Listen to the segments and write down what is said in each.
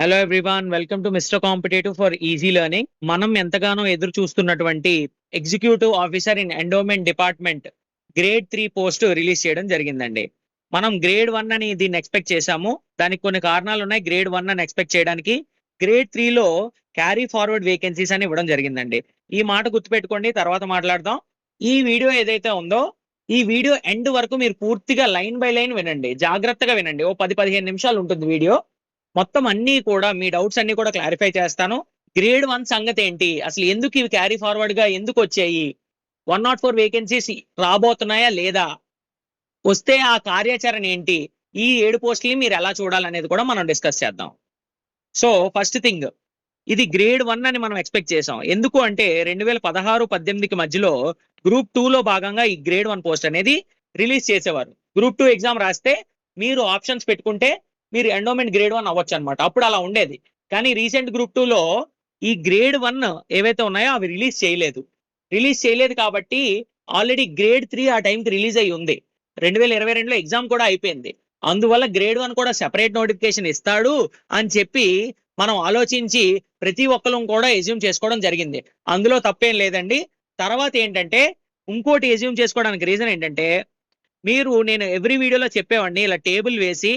Hello everyone, welcome to mister competitive for easy learning. మనం ఎంతగానో ఎదురు చూస్తున్నటువంటి executive officer in endowment department grade 3 post release చేయడం జరిగిందండి. మనం గ్రేడ్ 1 అని దీన్ని ఎక్స్పెక్ట్ చేశాము. దానికి కొన్ని కారణాలు ఉన్నాయి గ్రేడ్ 1 అని ఎక్స్పెక్ట్ చేయడానికి. గ్రేడ్ 3లో క్యారీ ఫార్వర్డ్ వేకెన్సీస్ అని ఇవ్వడం జరిగిందండి. ఈ మాట గుర్తుపెట్టుకోండి, తర్వాత మాట్లాడదాం. ఈ వీడియో ఏదైతే ఉందో ఈ వీడియో ఎండ్ వరకు మీరు పూర్తిగా లైన్ బై లైన్ వినండి, జాగ్రత్తగా వినండి. ఓ 10-15 నిమిషాలు ఉంటుంది వీడియో. మొత్తం అన్ని కూడా మీ డౌట్స్ అన్ని కూడా క్లారిఫై చేస్తాను. గ్రేడ్ 1 సంగతి ఏంటి, అసలు ఎందుకు ఇవి క్యారీ ఫార్వర్డ్ గా ఎందుకు వచ్చాయి, 104 వేకెన్సీస్ రాబోతున్నాయా లేదా, వస్తే ఆ కార్యాచరణ ఏంటి, ఈ 7 పోస్టులు మీరు ఎలా చూడాలనేది కూడా మనం డిస్కస్ చేద్దాం. సో ఫస్ట్ థింగ్, ఇది గ్రేడ్ 1 అని మనం ఎక్స్పెక్ట్ చేసాం. ఎందుకు అంటే 2016-18కి మధ్యలో గ్రూప్ 2లో భాగంగా ఈ గ్రేడ్ 1 పోస్ట్ అనేది రిలీజ్ చేసేవారు. గ్రూప్ 2 ఎగ్జామ్ రాస్తే మీరు ఆప్షన్స్ పెట్టుకుంటే మీరు ఎండోమెంట్ గ్రేడ్ 1 అవ్వచ్చు అనమాట. అప్పుడు అలా ఉండేది. కానీ రీసెంట్ గ్రూప్ 2లో ఈ గ్రేడ్ 1 ఏవైతే ఉన్నాయో అవి రిలీజ్ చేయలేదు కాబట్టి ఆల్రెడీ గ్రేడ్ 3 ఆ టైంకి రిలీజ్ అయ్యి ఉంది. 2022లో ఎగ్జామ్ కూడా అయిపోయింది. అందువల్ల గ్రేడ్ 1 కూడా సెపరేట్ నోటిఫికేషన్ ఇస్తాడు అని చెప్పి మనం ఆలోచించి ప్రతి ఒక్కరు కూడా ఎజ్యూమ్ చేసుకోవడం జరిగింది. అందులో తప్పేం లేదండి. తర్వాత ఏంటంటే ఇంకోటి ఎజ్యూమ్ చేసుకోవడానికి రీజన్ ఏంటంటే, నేను ఎవ్రీ వీడియోలో చెప్పేవాడిని ఇలా టేబుల్ వేసి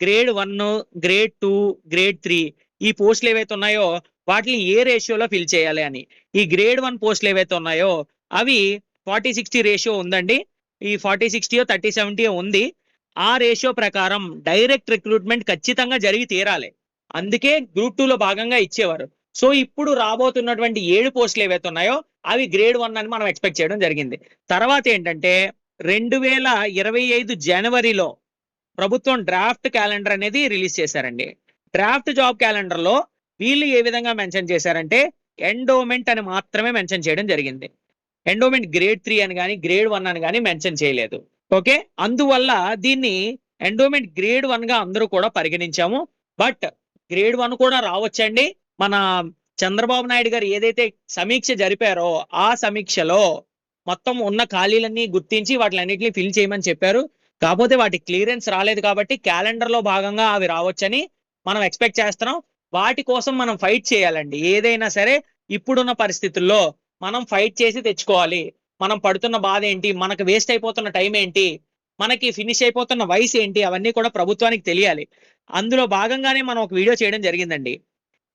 గ్రేడ్ 1, గ్రేడ్ 2, గ్రేడ్ 3 ఈ పోస్టులు ఏవైతే ఉన్నాయో వాటిని ఏ రేషియోలో ఫిల్ చేయాలి అని. ఈ గ్రేడ్ 1 పోస్టులు ఏవైతే ఉన్నాయో అవి 40-60 రేషియో ఉందండి. ఈ 40-60 30-70 ఉంది. ఆ రేషియో ప్రకారం డైరెక్ట్ రిక్రూట్మెంట్ ఖచ్చితంగా జరిగి తీరాలి. అందుకే గ్రూప్ 2లో భాగంగా ఇచ్చేవారు. సో ఇప్పుడు రాబోతున్నటువంటి 7 పోస్టులు ఏవైతే ఉన్నాయో అవి గ్రేడ్ 1 అని మనం ఎక్స్పెక్ట్ చేయడం జరిగింది. తర్వాత ఏంటంటే 2025 జనవరిలో ప్రభుత్వం డ్రాఫ్ట్ క్యాలెండర్ అనేది రిలీజ్ చేశారండి. డ్రాఫ్ట్ జాబ్ క్యాలెండర్ లో వీళ్ళు ఏ విధంగా మెన్షన్ చేశారంటే ఎండోమెంట్ అని మాత్రమే మెన్షన్ చేయడం జరిగింది. ఎండోమెంట్ గ్రేడ్ 3 అని కానీ గ్రేడ్ 1 అని కానీ మెన్షన్ చేయలేదు. ఓకే, అందువల్ల దీన్ని ఎండోమెంట్ గ్రేడ్ 1 గా అందరూ కూడా పరిగణించాము. బట్ గ్రేడ్ 1 కూడా రావచ్చండి. మన చంద్రబాబు నాయుడు గారు ఏదైతే సమీక్ష జరిపారో ఆ సమీక్షలో మొత్తం ఉన్న ఖాళీలన్నీ గుర్తించి వాటిలన్నింటినీ ఫిల్ చేయమని చెప్పారు. కాకపోతే వాటి క్లియరెన్స్ రాలేదు కాబట్టి క్యాలెండర్ లో భాగంగా అవి రావచ్చని మనం ఎక్స్పెక్ట్ చేస్తున్నాం. వాటి కోసం మనం ఫైట్ చేయాలండి. ఏదైనా సరే ఇప్పుడున్న పరిస్థితుల్లో మనం ఫైట్ చేసి తెచ్చుకోవాలి. మనం పడుతున్న బాధ ఏంటి, మనకు వేస్ట్ అయిపోతున్న టైం ఏంటి, మనకి ఫినిష్ అయిపోతున్న వయసు ఏంటి, అవన్నీ కూడా ప్రభుత్వానికి తెలియాలి. అందులో భాగంగానే మనం ఒక వీడియో చేయడం జరిగిందండి.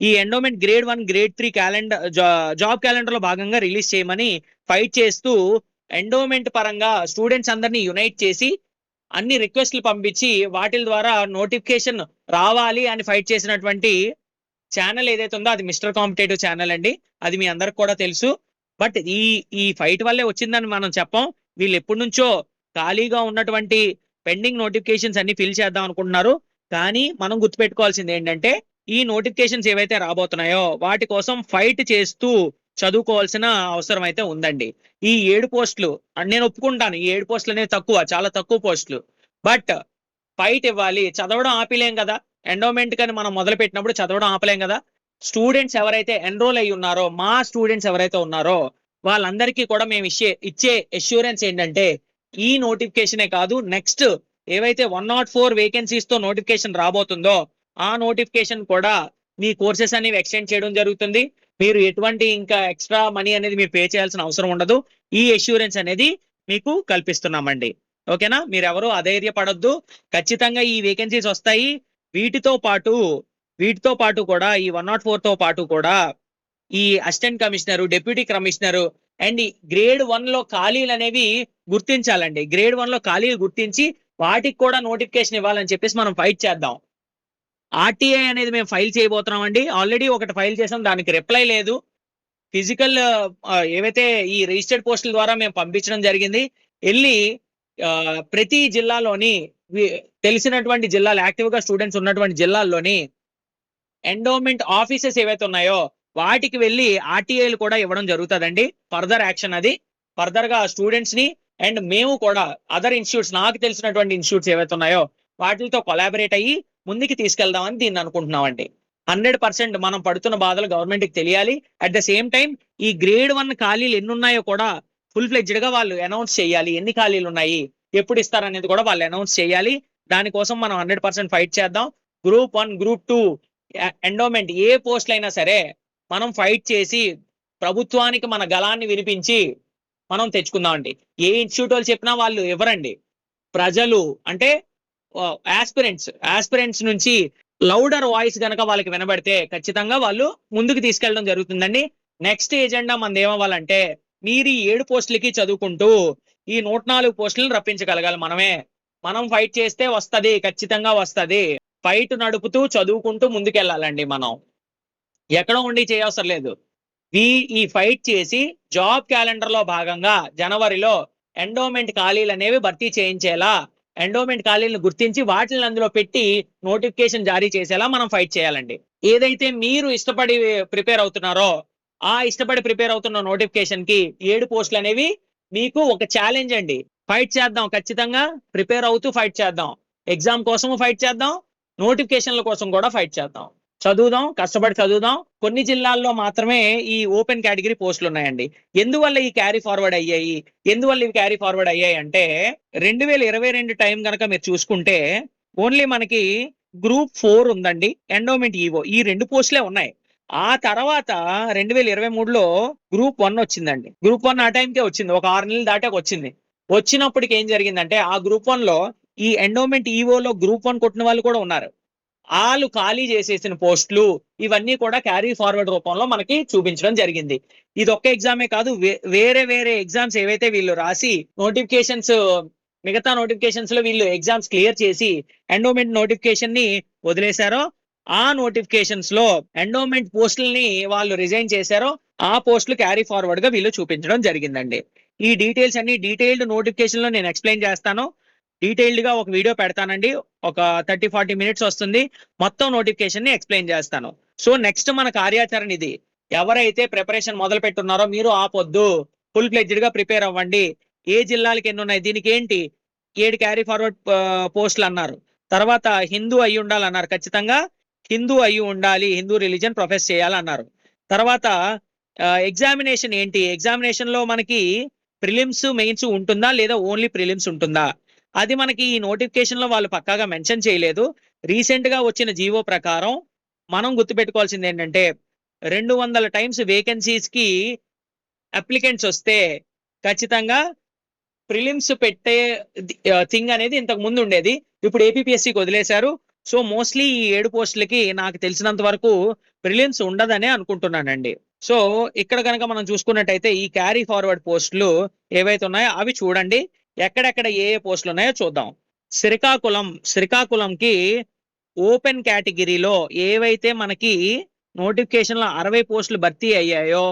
ఈ endowment grade 1, grade 3 calendar job calendar లో భాగంగా రిలీజ్ చేయమని ఫైట్ చేస్తూ ఎండోమెంట్ పరంగా స్టూడెంట్స్ అందరినీ యునైట్ చేసి అన్ని రిక్వెస్ట్లు పంపించి వాటి ద్వారా నోటిఫికేషన్ రావాలి అని ఫైట్ చేసినటువంటి ఛానల్ ఏదైతే ఉందో అది మిస్టర్ కాంపిటేటివ్ ఛానల్ అండి. అది మీ అందరికి కూడా తెలుసు. బట్ ఈ ఈ ఫైట్ వల్లే వచ్చిందని మనం చెప్పం. వీళ్ళు ఎప్పటి నుంచో ఖాళీగా ఉన్నటువంటి పెండింగ్ నోటిఫికేషన్స్ అన్ని ఫిల్ చేద్దాం అనుకుంటున్నారు. కానీ మనం గుర్తుపెట్టుకోవాల్సింది ఏంటంటే ఈ నోటిఫికేషన్స్ ఏవైతే రాబోతున్నాయో వాటి కోసం ఫైట్ చేస్తూ చదువుకోవాల్సిన అవసరం అయితే ఉందండి. ఈ 7 పోస్టులు నేను ఒప్పుకుంటాను, ఈ 7 పోస్టులు అనేవి చాలా తక్కువ పోస్టులు. బట్ ఫైట్ ఇవ్వాలి. చదవడం ఆపిలేం కదా, ఎండోమెంట్ కని మనం మొదలు పెట్టినప్పుడు చదవడం ఆపలేం కదా. స్టూడెంట్స్ ఎవరైతే ఎన్రోల్ అయ్యి ఉన్నారో, మా స్టూడెంట్స్ ఎవరైతే ఉన్నారో వాళ్ళందరికీ కూడా మేము ఇచ్చే అష్యూరెన్స్ ఏంటంటే ఈ నోటిఫికేషనే కాదు, నెక్స్ట్ ఏవైతే 104 వేకెన్సీస్ తో నోటిఫికేషన్ రాబోతుందో ఆ నోటిఫికేషన్ కూడా మీ కోర్సెస్ అనేవి ఎక్స్టెండ్ చేయడం జరుగుతుంది. మీరు ఎటువంటి ఇంకా ఎక్స్ట్రా మనీ అనేది మీరు పే చేయాల్సిన అవసరం ఉండదు. ఈ అష్యూరెన్స్ అనేది మీకు కల్పిస్తున్నామండి. ఓకేనా, మీరు ఎవరు అధైర్యపడొద్దు. ఖచ్చితంగా ఈ వేకెన్సీస్ వస్తాయి. వీటితో పాటు కూడా ఈ 104 తో పాటు కూడా ఈ assistant commissioner, deputy commissioner and grade 1 లో ఖాళీలు అనేవి గుర్తించాలండి. గ్రేడ్ 1 లో ఖాళీలు గుర్తించి వాటికి కూడా నోటిఫికేషన్ ఇవ్వాలని చెప్పేసి మనం ఫైట్ చేద్దాం. ఆర్టీఐ అనేది మేము ఫైల్ చేయబోతున్నాం అండి. ఆల్రెడీ ఒకటి ఫైల్ చేసాం, దానికి రిప్లై లేదు. ఫిజికల్ ఏవైతే ఈ రిజిస్టర్డ్ పోస్టుల ద్వారా మేము పంపించడం జరిగింది. వెళ్ళి ప్రతి జిల్లాలోని తెలిసినటువంటి జిల్లాలు, యాక్టివ్ గా స్టూడెంట్స్ ఉన్నటువంటి జిల్లాల్లోని ఎండోమెంట్ ఆఫీసెస్ ఏవైతే ఉన్నాయో వాటికి వెళ్ళి ఆర్టీఐలు కూడా ఇవ్వడం జరుగుతుందండి. ఫర్దర్ యాక్షన్ అది. ఫర్దర్ గా స్టూడెంట్స్ ని అండ్ మేము కూడా అదర్ ఇన్స్టిట్యూట్స్, నాకు తెలిసినటువంటి ఇన్స్టిట్యూట్స్ ఏవైతే ఉన్నాయో వాటితో కొలాబరేట్ అయ్యి ముందుకు తీసుకెళ్దామని దీన్ని అనుకుంటున్నామండి. 100% మనం పడుతున్న బాధలు గవర్నమెంట్ కి తెలియాలి. అట్ ద సేమ్ టైం ఈ గ్రేడ్ 1 ఖాళీలు ఎన్ని ఉన్నాయో కూడా ఫుల్ ఫ్లెడ్జ్డ్ గా వాళ్ళు అనౌన్స్ చేయాలి. ఎన్ని ఖాళీలు ఉన్నాయి, ఎప్పుడు ఇస్తారనేది కూడా వాళ్ళు అనౌన్స్ చేయాలి. దానికోసం మనం 100% ఫైట్ చేద్దాం. గ్రూప్ 1, గ్రూప్ 2 ఎండోమెంట్ ఏ పోస్టులు అయినా సరే మనం ఫైట్ చేసి ప్రభుత్వానికి మన గళాన్ని వినిపించి మనం తెచ్చుకుందామండి. ఏ ఇన్స్టిట్యూట్ వాళ్ళు చెప్పినా వాళ్ళు ఇవ్వరండి. ప్రజలు అంటే ఆస్పిరెంట్స్ నుంచి లౌడర్ వాయిస్ గనక వాళ్ళకి వినబడితే ఖచ్చితంగా వాళ్ళు ముందుకు తీసుకెళ్ళడం జరుగుతుందండి. నెక్స్ట్ ఎజెండా మనది ఏమవ్వాలంటే మీరు ఈ 7 పోస్టులకి చదువుకుంటూ ఈ 104 పోస్టులను రప్పించగలగాలి మనమే. మనం ఫైట్ చేస్తే వస్తది, ఖచ్చితంగా వస్తది. ఫైట్ నడుపుతూ చదువుకుంటూ ముందుకెళ్ళాలండి మనం. ఎక్కడో ఉండి చేయవసరం లేదు. ఈ ఫైట్ చేసి జాబ్ క్యాలెండర్ లో భాగంగా జనవరిలో ఎండోమెంట్ ఖాళీలు అనేవి భర్తీ చేయించేలా, ఎండోమెంట్ ఖాళీలను గుర్తించి వాటిని అందులో పెట్టి నోటిఫికేషన్ జారీ చేసేలా మనం ఫైట్ చేయాలండి. ఏదైతే మీరు ఇష్టపడి ప్రిపేర్ అవుతున్నారో ఆ ఇష్టపడి ప్రిపేర్ అవుతున్న నోటిఫికేషన్ కి 7 పోస్టులు అనేవి మీకు ఒక ఛాలెంజ్ అండి. ఫైట్ చేద్దాం, ఖచ్చితంగా ప్రిపేర్ అవుతూ ఫైట్ చేద్దాం. ఎగ్జామ్ కోసం ఫైట్ చేద్దాం, నోటిఫికేషన్ల కోసం కూడా ఫైట్ చేద్దాం. చదువుదాం, కష్టపడి చదువుదాం. కొన్ని జిల్లాల్లో మాత్రమే ఈ ఓపెన్ కేటగిరీ పోస్టులు ఉన్నాయండి. ఎందువల్ల ఈ క్యారీ ఫార్వర్డ్ అయ్యాయి, ఎందువల్ల ఇవి క్యారీ ఫార్వర్డ్ అయ్యాయి అంటే 2022 టైం కనుక మీరు చూసుకుంటే ఓన్లీ మనకి గ్రూప్ 4 ఉందండి, ఎండోమెంట్ ఈవో, ఈ 2 పోస్టులే ఉన్నాయి. ఆ తర్వాత 2023లో గ్రూప్ 1 వచ్చిందండి. గ్రూప్ 1 ఆ టైంకే వచ్చింది, ఒక 6 నెలలు దాటాక వచ్చింది. వచ్చినప్పటికి ఏం జరిగిందంటే ఆ గ్రూప్ 1 లో ఈ ఎండోమెంట్ ఈవోలో గ్రూప్ 1 కొట్టిన వాళ్ళు కూడా ఉన్నారు. వాళ్ళు ఖాళీ చేసేసిన పోస్టులు ఇవన్నీ కూడా క్యారీ ఫార్వర్డ్ రూపంలో మనకి చూపించడం జరిగింది. ఇది ఒక్క ఎగ్జామే కాదు, వేరే వేరే ఎగ్జామ్స్ ఏవైతే వీళ్ళు రాసి నోటిఫికేషన్స్, మిగతా నోటిఫికేషన్స్ లో వీళ్ళు ఎగ్జామ్స్ క్లియర్ చేసి ఎండోమెంట్ నోటిఫికేషన్ ని వదిలేశారో ఆ నోటిఫికేషన్స్ లో ఎండోమెంట్ పోస్టులని వాళ్ళు రిజైన్ చేశారో ఆ పోస్టులు క్యారీ ఫార్వర్డ్ గా వీళ్ళు చూపించడం జరిగిందండి. ఈ డీటెయిల్స్ అన్ని డీటెయిల్డ్ నోటిఫికేషన్ లో నేను ఎక్స్ప్లెయిన్ చేస్తాను. డీటెయిల్డ్ గా ఒక వీడియో పెడతానండి, ఒక 30-40 మినిట్స్ వస్తుంది. మొత్తం నోటిఫికేషన్ ని ఎక్స్ప్లెయిన్ చేస్తాను. సో నెక్స్ట్ మన కార్యాచరణ ఇది. ఎవరైతే ప్రిపరేషన్ మొదలు పెట్టున్నారో మీరు ఆపొద్దు, ఫుల్ ఫ్లెడ్జ్డ్ గా ప్రిపేర్ అవ్వండి. ఏ జిల్లాలకి ఎన్ని ఉన్నాయి, దీనికి ఏంటి 7 క్యారీ ఫార్వర్డ్ పోస్టులు అన్నారు. తర్వాత హిందూ అయి ఉండాలన్నారు, ఖచ్చితంగా హిందూ అయి ఉండాలి, హిందూ రిలీజన్ ప్రొఫెస్ చేయాలన్నారు. తర్వాత ఎగ్జామినేషన్ ఏంటి, ఎగ్జామినేషన్ లో మనకి ప్రిలిమ్స్ మెయిన్స్ ఉంటుందా లేదా ఓన్లీ ప్రిలిమ్స్ ఉంటుందా, అది మనకి ఈ నోటిఫికేషన్ లో వాళ్ళు పక్కాగా మెన్షన్ చేయలేదు. రీసెంట్ గా వచ్చిన జీవో ప్రకారం మనం గుర్తుపెట్టుకోవాల్సింది ఏంటంటే 200 టైమ్స్ వేకెన్సీస్ కి అప్లికెంట్స్ వస్తే ఖచ్చితంగా ప్రిలిమ్స్ పెట్టే థింగ్ అనేది ఇంతకు ముందు ఉండేది, ఇప్పుడు ఏపీపీఎస్సీకి వదిలేశారు. సో మోస్ట్లీ ఈ 7 పోస్టులకి నాకు తెలిసినంత వరకు ప్రిలిమ్స్ ఉండదనే అనుకుంటున్నానండి. సో ఇక్కడ కనుక మనం చూసుకున్నట్టయితే ఈ క్యారీ ఫార్వర్డ్ పోస్టులు ఏవైతే ఉన్నాయో అవి చూడండి. ఎక్కడెక్కడ ఏ ఏ పోస్టులు ఉన్నాయో చూద్దాం. శ్రీకాకుళంకి ఓపెన్ కేటగిరీలో ఏవైతే మనకి నోటిఫికేషన్ లో 60 పోస్టులు భర్తీ అయ్యాయో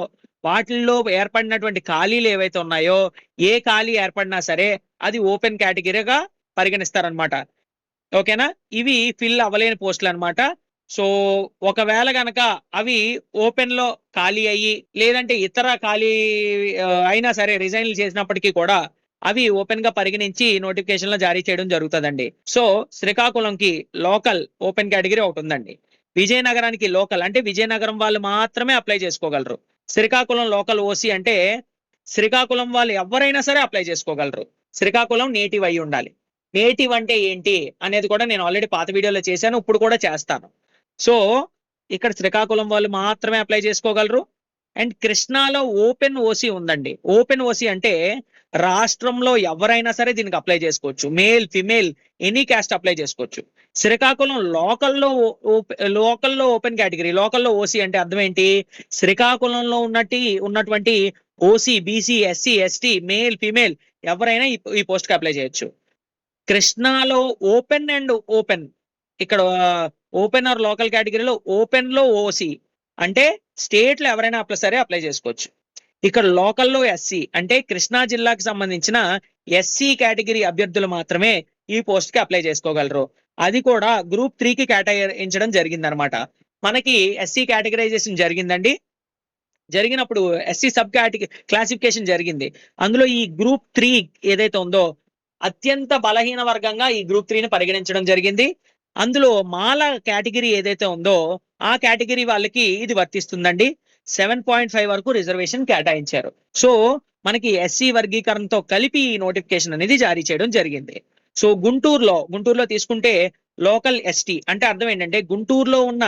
వాటిల్లో ఏర్పడినటువంటి ఖాళీలు ఏవైతే ఉన్నాయో ఏ ఖాళీ ఏర్పడినా సరే అది ఓపెన్ కేటగిరీగా పరిగణిస్తారనమాట. ఓకేనా, ఇవి ఫిల్ అవ్వలేని పోస్టులు అనమాట. సో ఒకవేళ గనక అవి ఓపెన్ లో ఖాళీ అయ్యి లేదంటే ఇతర ఖాళీ అయినా సరే రిజైన్లు చేసినప్పటికీ కూడా అవి ఓపెన్ గా పరిగణించి నోటిఫికేషన్ లో జారీ చేయడం జరుగుతుందండి. సో శ్రీకాకుళంకి లోకల్ ఓపెన్ కేటగిరీ ఒకటి ఉందండి. విజయనగరానికి లోకల్ అంటే విజయనగరం వాళ్ళు మాత్రమే అప్లై చేసుకోగలరు. శ్రీకాకుళం లోకల్ ఓసీ అంటే శ్రీకాకుళం వాళ్ళు ఎవరైనా సరే అప్లై చేసుకోగలరు. శ్రీకాకుళం నేటివ్ అయి ఉండాలి. నేటివ్ అంటే ఏంటి అనేది కూడా నేను ఆల్రెడీ పాత వీడియోలో చేశాను, ఇప్పుడు కూడా చేస్తాను. సో ఇక్కడ శ్రీకాకుళం వాళ్ళు మాత్రమే అప్లై చేసుకోగలరు. అండ్ కృష్ణాలో ఓపెన్ ఓసీ ఉందండి. ఓపెన్ ఓసీ అంటే రాష్ట్రంలో ఎవరైనా సరే దీనికి అప్లై చేసుకోవచ్చు, male female any caste apply చేసుకోవచ్చు. శ్రీకాకుళం లోకల్లో ఓపెన్ కేటగిరీ, లోకల్లో ఓసీ అంటే అర్థం ఏంటి, శ్రీకాకుళంలో ఉన్నటువంటి OC BC SC ST male female ఎవరైనా ఈ పోస్ట్ కి అప్లై చేయొచ్చు. కృష్ణాలో ఓపెన్ అండ్ ఓపెన్, ఇక్కడ ఓపెన్ ఆర్ లోకల్ కేటగిరీలో ఓపెన్ లో ఓసీ అంటే స్టేట్ లో ఎవరైనా అప్లై చేసుకోవచ్చు. ఇక్కడ లోకల్లో ఎస్సీ అంటే కృష్ణా జిల్లాకి సంబంధించిన ఎస్సీ కేటగిరీ అభ్యర్థులు మాత్రమే ఈ పోస్ట్ కి అప్లై చేసుకోగలరు. అది కూడా గ్రూప్ 3కి కేటాయించడం జరిగింది అనమాట. మనకి ఎస్సీ కేటగరైజేషన్ జరిగిందండి. జరిగినప్పుడు ఎస్సీ సబ్ క్లాసిఫికేషన్ జరిగింది. అందులో ఈ గ్రూప్ 3 ఏదైతే ఉందో అత్యంత బలహీన వర్గంగా ఈ గ్రూప్ 3ని పరిగణించడం జరిగింది. అందులో మాల కేటగిరీ ఏదైతే ఉందో ఆ కేటగిరీ వాళ్ళకి ఇది వర్తిస్తుందండి. 7.5 వరకు రిజర్వేషన్ కేటాయించారు. సో మనకి ఎస్సీ వర్గీకరణతో కలిపి ఈ నోటిఫికేషన్ అనేది జారీ చేయడం జరిగింది. సో గుంటూరులో తీసుకుంటే లోకల్ ఎస్టీ అంటే అర్థం ఏంటంటే గుంటూరులో ఉన్న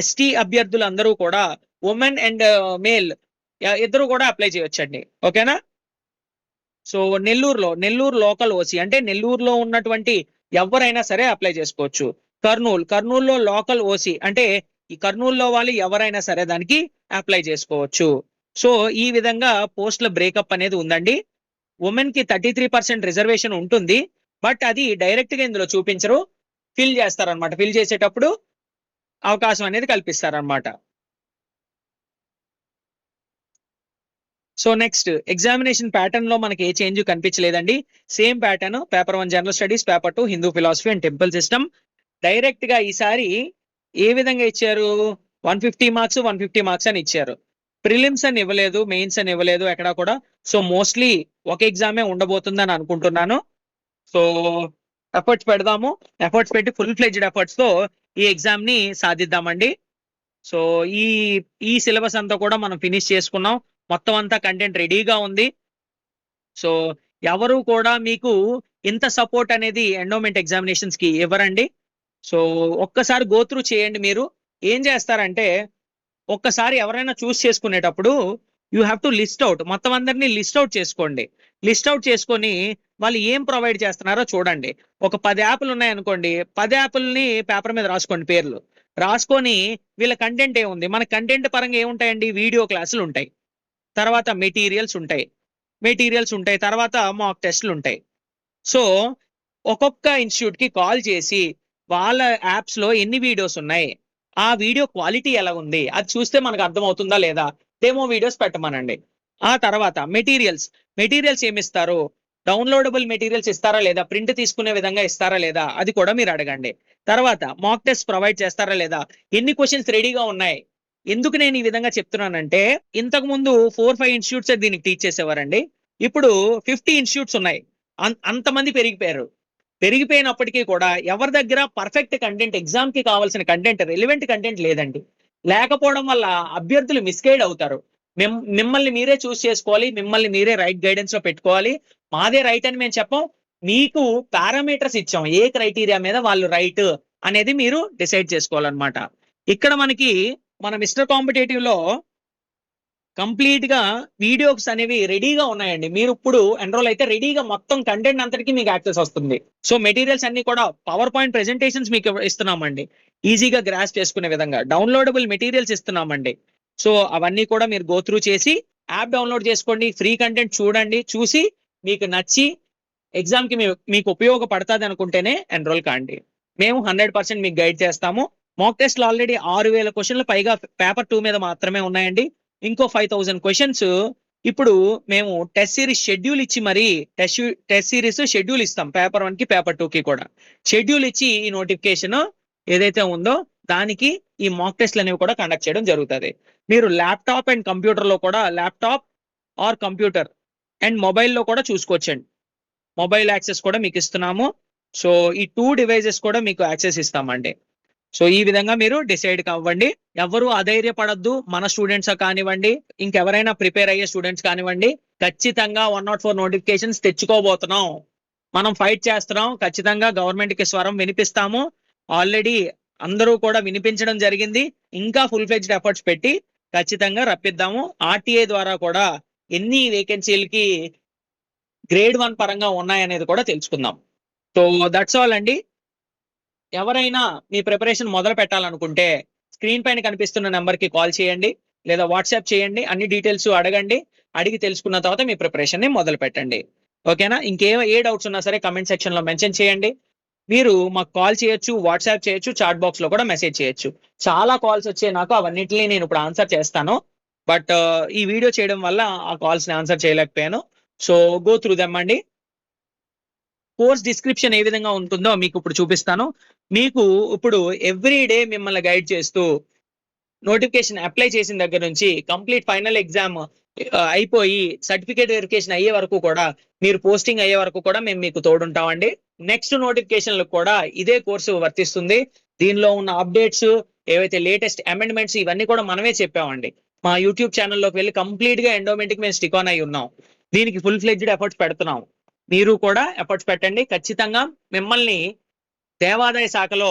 ఎస్టీ అభ్యర్థులు అందరూ కూడా ఉమెన్ అండ్ మేల్ ఇద్దరు కూడా అప్లై చేయొచ్చండి. ఓకేనా? సో నెల్లూరు లోకల్ ఓసీ అంటే నెల్లూరులో ఉన్నటువంటి ఎవరైనా సరే అప్లై చేసుకోవచ్చు. కర్నూలులో లోకల్ ఓసీ అంటే ఈ కర్నూలులో వాళ్ళు ఎవరైనా సరే దానికి అప్లై చేసుకోవచ్చు. సో ఈ విధంగా పోస్టుల బ్రేకప్ అనేది ఉందండి. ఉమెన్ కి 33% రిజర్వేషన్ ఉంటుంది. బట్ అది డైరెక్ట్ గా ఇందులో చూపించరు, ఫిల్ చేస్తారనమాట. ఫిల్ చేసేటప్పుడు అవకాశం అనేది కల్పిస్తారనమాట. సో నెక్స్ట్ ఎగ్జామినేషన్ ప్యాటర్న్ లో మనకి ఏ చేంజ్ కనిపించలేదండి. Same pattern, paper 1 general studies, paper 2 Hindu philosophy and temple system. Direct గా ఈసారి ఏ విధంగా ఇచ్చారు? 150 మార్క్స్ 150 మార్క్స్ అని ఇచ్చారు. ప్రిలిమ్స్ అని ఇవ్వలేదు, మెయిన్స్ అని ఇవ్వలేదు ఎక్కడా కూడా. సో మోస్ట్లీ ఒక ఎగ్జామే ఉండబోతుందని అనుకుంటున్నాను. సో ఎఫర్ట్స్ పెడదాము, ఎఫర్ట్స్ పెట్టి ఫుల్ ఫ్లెడ్జ్డ్ ఎఫర్ట్స్ తో ఈ ఎగ్జామ్ ని సాధిద్దామండి. సో ఈ ఈ సిలబస్ అంతా కూడా మనం ఫినిష్ చేసుకున్నాం. మొత్తం అంతా కంటెంట్ రెడీగా ఉంది. సో ఎవరు కూడా మీకు ఇంత సపోర్ట్ అనేది ఎండోమెంట్ ఎగ్జామినేషన్స్ కి ఇవ్వరండి. సో ఒక్కసారి గో త్రూ చేయండి. మీరు ఏం చేస్తారంటే ఒక్కసారి ఎవరైనా చూస్ చేసుకునేటప్పుడు you have to list out, మొత్తం అందరినీ లిస్ట్ అవుట్ చేసుకోండి. లిస్ట్ అవుట్ చేసుకొని వాళ్ళు ఏం ప్రొవైడ్ చేస్తున్నారో చూడండి. ఒక 10 యాప్లు ఉన్నాయనుకోండి, 10 యాప్లని పేపర్ మీద రాసుకోండి పేర్లు. రాసుకొని వీళ్ళ కంటెంట్ ఏముంది, మన కంటెంట్ పరంగా ఏముంటాయండి? వీడియో క్లాసులు ఉంటాయి, తర్వాత మెటీరియల్స్ ఉంటాయి, తర్వాత మాక్ టెస్ట్లు ఉంటాయి. సో ఒక్కొక్క ఇన్స్టిట్యూట్ కి కాల్ చేసి వాళ్ళ యాప్స్ లో ఎన్ని వీడియోస్ ఉన్నాయి, ఆ వీడియో క్వాలిటీ ఎలా ఉంది అది చూస్తే మనకు అర్థమవుతుందా లేదా, డెమో వీడియోస్ పెట్టమనండి. ఆ తర్వాత మెటీరియల్స్ ఏమిస్తారు, డౌన్లోడబుల్ మెటీరియల్స్ ఇస్తారా లేదా, ప్రింట్ తీసుకునే విధంగా ఇస్తారా లేదా అది కూడా మీరు అడగండి. తర్వాత మాక్ టెస్ట్ ప్రొవైడ్ చేస్తారా లేదా, ఎన్ని క్వశ్చన్స్ రెడీగా ఉన్నాయి. ఎందుకు నేను ఈ విధంగా చెప్తున్నానంటే ఇంతకు ముందు 4-5 ఇన్స్టిట్యూట్స్ దీనికి టీచ్ చేసేవారండి. ఇప్పుడు 50 ఇన్స్టిట్యూట్స్ ఉన్నాయి. అంతమంది పెరిగిపోయినప్పటికీ కూడా ఎవరి దగ్గర పర్ఫెక్ట్ కంటెంట్, ఎగ్జామ్ కి కావాల్సిన కంటెంట్, రిలివెంట్ కంటెంట్ లేదండి. లేకపోవడం వల్ల అభ్యర్థులు మిస్గైడ్ అవుతారు. మిమ్మల్ని మీరే చూస్ చేసుకోవాలి, మిమ్మల్ని మీరే రైట్ గైడెన్స్ లో పెట్టుకోవాలి. మాదే రైట్ అని మేము చెప్పం, మీకు పారామీటర్స్ ఇచ్చాం, ఏ క్రైటీరియా మీద వాళ్ళు రైట్ అనేది మీరు డిసైడ్ చేసుకోవాలన్నమాట. ఇక్కడ మన మిస్టర్ కాంపిటేటివ్ లో కంప్లీట్ గా వీడియోస్ అనేవి రెడీగా ఉన్నాయండి. మీరు ఇప్పుడు ఎన్రోల్ అయితే రెడీగా మొత్తం కంటెంట్ అంతటికి మీకు యాక్సెస్ వస్తుంది. సో మెటీరియల్స్ అన్ని కూడా పవర్ పాయింట్ ప్రెజెంటేషన్స్ మీకు ఇస్తున్నామండి, ఈజీగా గ్రాస్ చేసుకునే విధంగా. డౌన్లోడబుల్ మెటీరియల్స్ ఇస్తున్నామండి. సో అవన్నీ కూడా మీరు గో త్రూ చేసి యాప్ డౌన్లోడ్ చేసుకోండి, ఫ్రీ కంటెంట్ చూడండి, చూసి మీకు నచ్చి ఎగ్జామ్ కి మీకు ఉపయోగపడుతుంది అనుకుంటేనే ఎన్రోల్ కాండి. మేము 100% మీకు గైడ్ చేస్తాము. మాక్ టెస్ట్లు ఆల్రెడీ 6,000 క్వశ్చన్లు పైగా పేపర్ 2 మీద మాత్రమే ఉన్నాయండి. ఇంకో 5,000 క్వశ్చన్స్ ఇప్పుడు మేము టెస్ట్ సిరీస్ షెడ్యూల్ ఇచ్చి మరి టెస్ట్ సిరీస్ షెడ్యూల్ ఇస్తాం, పేపర్ 1 కి పేపర్ 2 కి కూడా షెడ్యూల్ ఇచ్చి ఈ నోటిఫికేషన్ ఏదైతే ఉందో దానికి ఈ మాక్ టెస్ట్లు అనేవి కూడా కండక్ట్ చేయడం జరుగుతుంది. మీరు ల్యాప్టాప్ అండ్ కంప్యూటర్ లో కూడా, ల్యాప్టాప్ ఆర్ కంప్యూటర్ అండ్ మొబైల్లో కూడా చూసుకోవచ్చండి. మొబైల్ యాక్సెస్ కూడా మీకు ఇస్తున్నాము. సో ఈ 2 డివైజెస్ కూడా మీకు యాక్సెస్ ఇస్తామండి. సో ఈ విధంగా మీరు డిసైడ్ కావండి. ఎవరు అధైర్యపడద్దు, మన స్టూడెంట్స్ కానివ్వండి, ఇంకెవరైనా ప్రిపేర్ అయ్యే స్టూడెంట్స్ కానివ్వండి, ఖచ్చితంగా 104 నోటిఫికేషన్స్ తెచ్చుకోబోతున్నాం. మనం ఫైట్ చేస్తున్నాం, ఖచ్చితంగా గవర్నమెంట్ కి స్వరం వినిపిస్తాము. ఆల్రెడీ అందరూ కూడా వినిపించడం జరిగింది. ఇంకా ఫుల్ ఫ్లెడ్జ్డ్ ఎఫర్ట్స్ పెట్టి ఖచ్చితంగా రప్పిద్దాము. ఆర్టీఏ ద్వారా కూడా ఎన్ని వేకెన్సీలకి గ్రేడ్ 1 పరంగా ఉన్నాయనేది కూడా తెలుసుకుందాం. సో దట్స్ ఆల్ అండి. ఎవరైనా మీ ప్రిపరేషన్ మొదలు పెట్టాలనుకుంటే స్క్రీన్ పైన కనిపిస్తున్న నెంబర్ కి కాల్ చేయండి, లేదా వాట్సాప్ చేయండి. అన్ని డీటెయిల్స్ అడగండి. అడిగి తెలుసుకున్న తర్వాత మీ ప్రిపరేషన్ ని మొదలు పెట్టండి. ఓకేనా? ఏ డౌట్స్ ఉన్నా సరే కమెంట్ సెక్షన్ లో మెన్షన్ చేయండి. మీరు మాకు కాల్ చేయొచ్చు, వాట్సాప్ చేయొచ్చు, చాట్ బాక్స్ లో కూడా మెసేజ్ చేయొచ్చు. చాలా కాల్స్ వచ్చాయి నాకు, అవన్నిటిని నేను ఇప్పుడు ఆన్సర్ చేస్తాను. బట్ ఈ వీడియో చేయడం వల్ల ఆ కాల్స్ ని ఆన్సర్ చేయలేకపోయాను. సో గో త్రూ దెమ్ అండి. కోర్స్ డిస్క్రిప్షన్ ఏ విధంగా ఉంటుందో మీకు ఇప్పుడు చూపిస్తాను. మీకు ఇప్పుడు ఎవ్రీ డే మిమ్మల్ని గైడ్ చేస్తూ నోటిఫికేషన్ అప్లై చేసిన దగ్గర నుంచి కంప్లీట్ ఫైనల్ ఎగ్జామ్ అయిపోయి సర్టిఫికేట్ వెరిఫికేషన్ అయ్యే వరకు కూడా, మీరు పోస్టింగ్ అయ్యే వరకు కూడా మేము మీకు తోడుంటామండి. నెక్స్ట్ నోటిఫికేషన్లకు కూడా ఇదే కోర్సు వర్తిస్తుంది. దీనిలో ఉన్న అప్డేట్స్, ఏవైతే లేటెస్ట్ అమెండ్మెంట్స్, ఇవన్నీ కూడా మనమే చెప్పామండి. మా యూట్యూబ్ ఛానల్లోకి వెళ్ళి కంప్లీట్ గా ఎండోమెంట్ కి మేము స్టిక్ ఆన్ అయి ఉన్నాం. దీనికి ఫుల్ ఫ్లెడ్జ్డ్ ఎఫర్ట్స్ పెడుతున్నాం. మీరు కూడా ఎఫర్ట్స్ పెట్టండి. ఖచ్చితంగా మిమ్మల్ని దేవాదాయ శాఖలో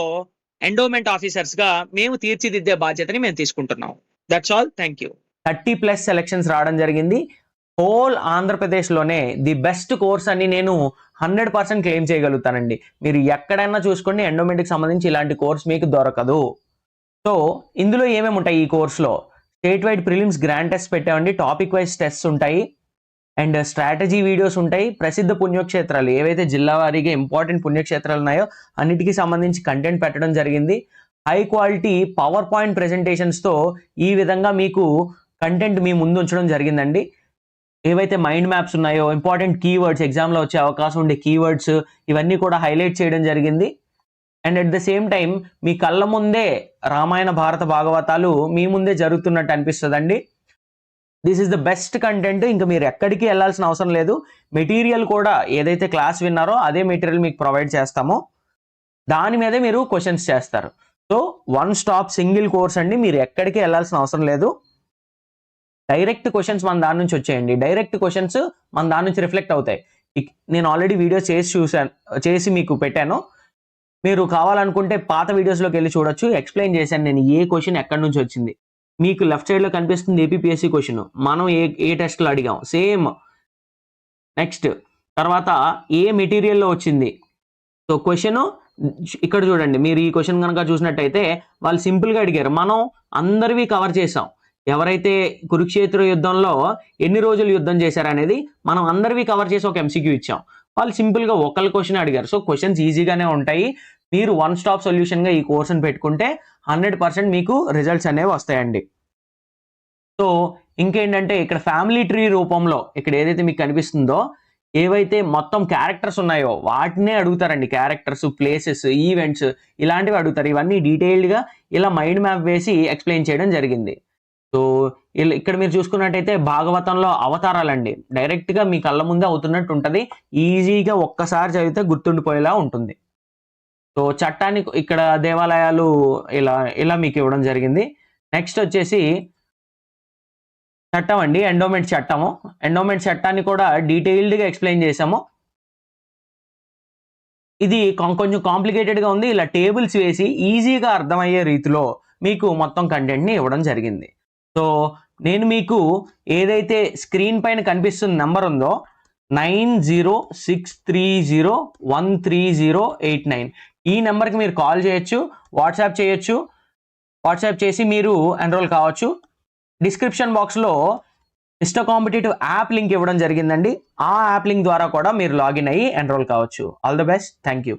ఎండోమెంట్ ఆఫీసర్స్ గా మేము తీర్చిదిద్దే బాధ్యతని మేము తీసుకుంటున్నాం. That's all. Thank you. 30+ selections రావడం జరిగింది. హోల్ ఆంధ్రప్రదేశ్లోనే ది బెస్ట్ కోర్స్ అని నేను 100% క్లెయిమ్ చేయగలుగుతానండి. మీరు ఎక్కడైనా చూసుకోండి, ఎండోమెంట్కి సంబంధించి ఇలాంటి కోర్స్ మీకు దొరకదు. సో ఇందులో ఏమేమి ఉంటాయి ఈ కోర్సులో? State wide prelims grand test పెట్టామండి, టాపిక్ వైజ్ టెస్ట్ ఉంటాయి, అండ్ స్ట్రాటజీ వీడియోస్ ఉంటాయి. ప్రసిద్ధ పుణ్యక్షేత్రాలు ఏవైతే జిల్లా వారీగా ఇంపార్టెంట్ పుణ్యక్షేత్రాలు ఉన్నాయో అన్నిటికీ సంబంధించి కంటెంట్ పెట్టడం జరిగింది. హై క్వాలిటీ పవర్ పాయింట్ ప్రెజెంటేషన్స్తో ఈ విధంగా మీకు కంటెంట్ మీ ముందు ఉంచడం జరిగిందండి. ఏవైతే మైండ్ మ్యాప్స్ ఉన్నాయో, ఇంపార్టెంట్ కీవర్డ్స్, ఎగ్జామ్లో వచ్చే అవకాశం ఉండే కీవర్డ్స్, ఇవన్నీ కూడా హైలైట్ చేయడం జరిగింది. And at the same time మీ కళ్ళ ముందే రామాయణ భారత భాగవతాలు మీ ముందే జరుగుతున్నట్టు అనిపిస్తుందండి. This is the best content. ఇంకా మీరు ఎక్కడికి వెళ్ళాల్సిన అవసరం లేదు. మెటీరియల్ కూడా ఏదైతే క్లాస్ విన్నారో అదే మెటీరియల్ మీకు ప్రొవైడ్ చేస్తామో దాని మీదే మీరు క్వశ్చన్స్ చేస్తారు. So one stop single course అండి, మీరు ఎక్కడికి వెళ్ళాల్సిన అవసరం లేదు. డైరెక్ట్ క్వశ్చన్స్ మన దాని నుంచి వచ్చేయండి. డైరెక్ట్ క్వశ్చన్స్ మన దాని నుంచి రిఫ్లెక్ట్ అవుతాయి. నేను ఆల్రెడీ వీడియోస్ చేసి మీకు పెట్టాను. మీరు కావాలనుకుంటే పాత వీడియోస్లోకి వెళ్ళి చూడొచ్చు. ఎక్స్ప్లెయిన్ చేశాను నేను ఏ క్వశ్చన్ ఎక్కడి నుంచి వచ్చింది. మీకు లెఫ్ట్ సైడ్లో కనిపిస్తుంది ఏపీపీఎస్సీ క్వశ్చన్, మనం ఏ టెస్ట్లో అడిగాం సేమ్. నెక్స్ట్ తర్వాత ఏ మెటీరియల్లో వచ్చింది. సో క్వశ్చన్ ఇక్కడ చూడండి, మీరు ఈ క్వశ్చన్ కనుక చూసినట్టయితే వాళ్ళు సింపుల్గా అడిగారు, మనం అందరివి కవర్ చేసాం. ఎవరైతే కురుక్షేత్ర యుద్ధంలో ఎన్ని రోజులు యుద్ధం చేశారనేది మనం అందరివి కవర్ చేసి ఒక ఎంసీక్యూ ఇచ్చాం. వాళ్ళు సింపుల్గా ఒకళ్ళ క్వశ్చన్ అడిగారు. సో క్వశ్చన్స్ ఈజీగానే ఉంటాయి. మీరు వన్ స్టాప్ సొల్యూషన్గా ఈ కోర్సును పెట్టుకుంటే 100% మీకు రిజల్ట్స్ అనేవి వస్తాయండి. సో ఇంకేంటంటే ఇక్కడ ఫ్యామిలీ ట్రీ రూపంలో ఇక్కడ ఏదైతే మీకు కనిపిస్తుందో ఏవైతే మొత్తం క్యారెక్టర్స్ ఉన్నాయో వాటినే అడుగుతారండి. క్యారెక్టర్స్, ప్లేసెస్, ఈవెంట్స్ ఇలాంటివి అడుగుతారు. ఇవన్నీ డీటెయిల్డ్గా ఇలా మైండ్ మ్యాప్ వేసి ఎక్స్ప్లెయిన్ చేయడం జరిగింది. సో ఇక్కడ మీరు చూసుకున్నట్టయితే భాగవతంలో అవతారాలండి, డైరెక్ట్గా మీ కళ్ళ ముందే అవుతున్నట్టు ఉంటుంది. ఈజీగా ఒక్కసారి చదివితే గుర్తుండిపోయేలా ఉంటుంది. సో చట్టాన్ని ఇక్కడ దేవాలయాలు ఇలా మీకు ఇవ్వడం జరిగింది. నెక్స్ట్ వచ్చేసి చట్టం అండి, ఎండోమెంట్ చట్టము. ఎండోమెంట్ చట్టాన్ని కూడా డీటెయిల్డ్గా ఎక్స్ప్లెయిన్ చేసాము. ఇది కొంచెం కాంప్లికేటెడ్గా ఉంది. ఇలా టేబుల్స్ వేసి ఈజీగా అర్థమయ్యే రీతిలో మీకు మొత్తం కంటెంట్ని ఇవ్వడం జరిగింది. సో నేను మీకు ఏదైతే స్క్రీన్ పైన కనిపిస్తున్న నెంబర్ ఉందో 9063013089 ఈ నెంబర్కి మీరు కాల్ చేయొచ్చు, వాట్సాప్ చేయొచ్చు. వాట్సాప్ చేసి మీరు ఎన్రోల్ కావచ్చు. డిస్క్రిప్షన్ బాక్స్లో మిస్టర్ కాంపిటేటివ్ యాప్ లింక్ ఇవ్వడం జరిగిందండి. ఆ యాప్ లింక్ ద్వారా కూడా మీరు లాగిన్ అయ్యి ఎన్రోల్ కావచ్చు. All the best. Thank you.